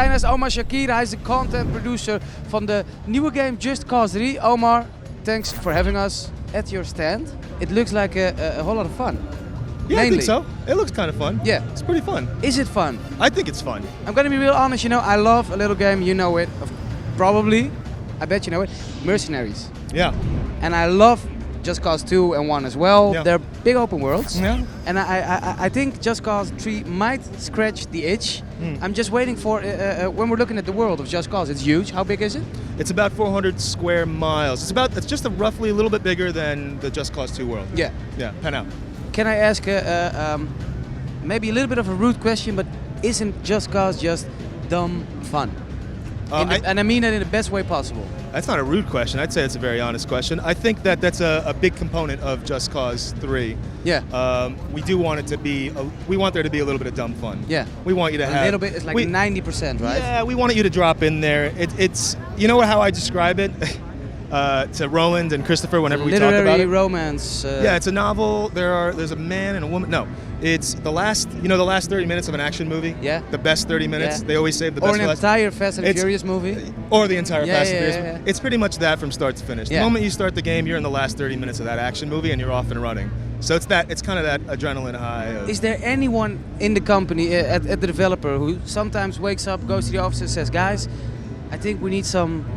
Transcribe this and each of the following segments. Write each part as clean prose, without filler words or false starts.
zijn naast Omar Shakir. Hij is de content producer van de nieuwe game Just Cause 3. Omar, thanks for having us at your stand. It looks like a whole lot of fun. Yeah, Mainly. I think so. It looks kind of fun. Yeah. It's pretty fun. Is it fun? I think it's fun. I'm gonna be real honest, I love a little game, you know it. Probably, I bet you know it. Mercenaries. Yeah. And I love Just Cause 2 and 1 as well. Yeah. They're big open worlds. Yeah. And I think Just Cause 3 might scratch the itch. I'm just waiting for, when we're looking at the world of Just Cause, it's huge. How big is it? It's about 400 square miles. It's just roughly a little bit bigger than the Just Cause 2 world. Yeah. Yeah, pan out. Can I ask maybe a little bit of a rude question, but isn't Just Cause just dumb fun? And I mean it in the best way possible. That's not a rude question. I'd say it's a very honest question. I think that's a big component of Just Cause 3. Yeah. We do want it to be, we want there to be a little bit of dumb fun. Yeah. We want you to have... A little bit, it's like 90%, right? Yeah, we wanted you to drop in there. It's you know how I describe it? To Roland and Christopher whenever we talk about it. Literary romance. Yeah, it's a novel. There's a man and a woman. No, it's the last 30 minutes of an action movie. Yeah. The best 30 minutes. Yeah. They always save the best Or an for last. entire Fast and Furious movie. Or the entire Fast and Furious. Yeah. It's pretty much that from start to finish. Yeah. The moment you start the game, you're in the last 30 minutes of that action movie and you're off and running. So it's kind of that adrenaline high. Is there anyone in the company, at the developer, who sometimes wakes up, goes to the office and says, guys, I think we need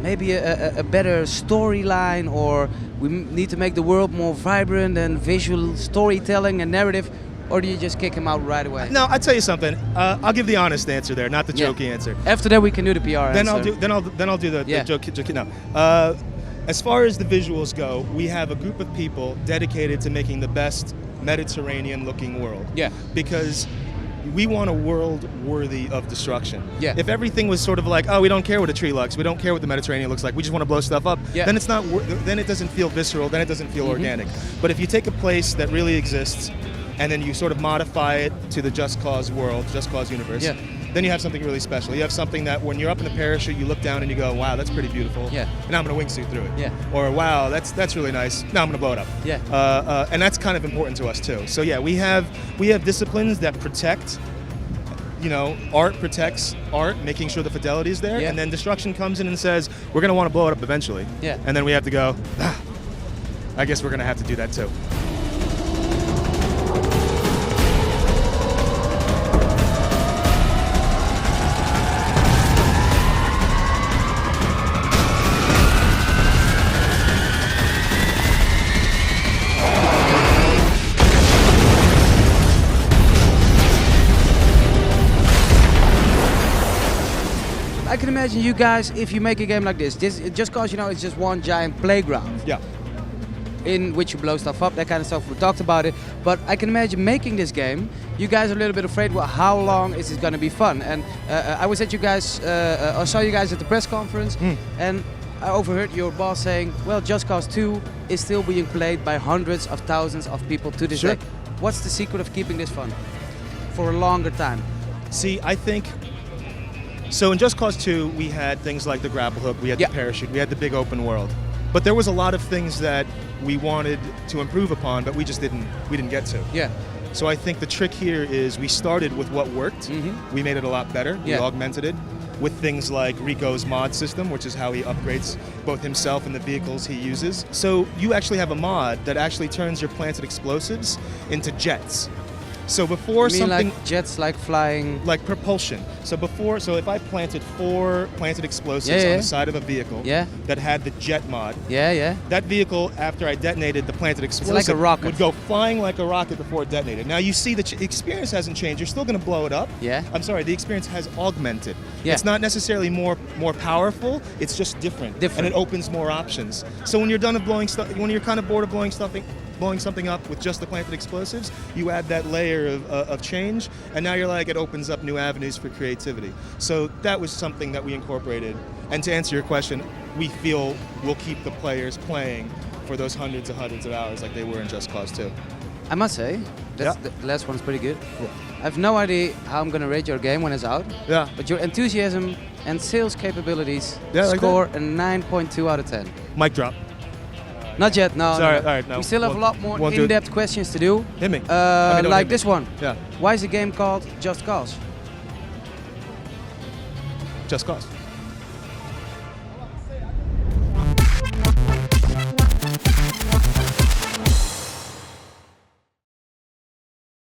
maybe a better storyline, or we need to make the world more vibrant and visual storytelling and narrative, or do you just kick him out right away? No, I'll tell you something. I'll give the honest answer there, not the jokey answer. After that, we can do the PR Then answer. I'll do the joke. No. As far as the visuals go, we have a group of people dedicated to making the best Mediterranean-looking world. Yeah. Because we want a world worthy of destruction. Yeah. If everything was sort of like, oh, we don't care what a tree looks, we don't care what the Mediterranean looks like, we just want to blow stuff up, then it's not. Then it doesn't feel visceral. Then it doesn't feel organic. But if you take a place that really exists, and then you sort of modify it to the Just Cause world, Just Cause universe, then you have something really special. You have something that when you're up in the parachute, you look down and you go, wow, that's pretty beautiful. Yeah. And now I'm going to wingsuit through it. Yeah. Or wow, that's really nice. Now I'm going to blow it up. Yeah. And that's kind of important to us too. So yeah, we have disciplines that protect. Art protects art, making sure the fidelity is there, and then destruction comes in and says, we're going to want to blow it up eventually. Yeah. And then we have to go, I guess we're going to have to do that too. I can imagine you guys, if you make a game like this, Just Cause, it's just one giant playground. Yeah. In which you blow stuff up, that kind of stuff. We talked about it, but I can imagine making this game. You guys are a little bit afraid. Well, how long is it going to be fun? And I was at you guys, I saw you guys at the press conference, and I overheard your boss saying, "Well, Just Cause 2 is still being played by hundreds of thousands of people to this day." What's the secret of keeping this fun for a longer time? See, I think. So in Just Cause 2, we had things like the grapple hook, we had the parachute, we had the big open world. But there was a lot of things that we wanted to improve upon, but we didn't get to. Yeah. So I think the trick here is we started with what worked. We made it a lot better. We augmented it with things like Rico's mod system, which is how he upgrades both himself and the vehicles he uses. So you actually have a mod that actually turns your planted explosives into jets. So before you mean like jets, like flying? Like propulsion. So if I planted 4 planted explosives on the side of a vehicle that had the jet mod, that vehicle, after I detonated the planted explosive, like a rocket, would go flying like a rocket before it detonated. Now you see the experience hasn't changed. You're still going to blow it up. Yeah. I'm sorry, the experience has augmented. Yeah. It's not necessarily more powerful. It's just different. And it opens more options. So when you're done of blowing stuff, when you're kind of bored of blowing something up with just the planted explosives, you add that layer of change, and now you're like, it opens up new avenues for creativity. So that was something that we incorporated. And to answer your question, we feel we'll keep the players playing for those hundreds of hours like they were in Just Cause 2. I must say, the last one's pretty good. Yeah. I have no idea how I'm going to rate your game when it's out. Yeah. But your enthusiasm and sales capabilities like score a 9.2 out of 10. Mic drop. Not yet, no. Sorry, no. all right, no. We still have a lot more in-depth questions to do. Hit me. Like this one. Yeah. Why is the game called Just Cause? Just Cause.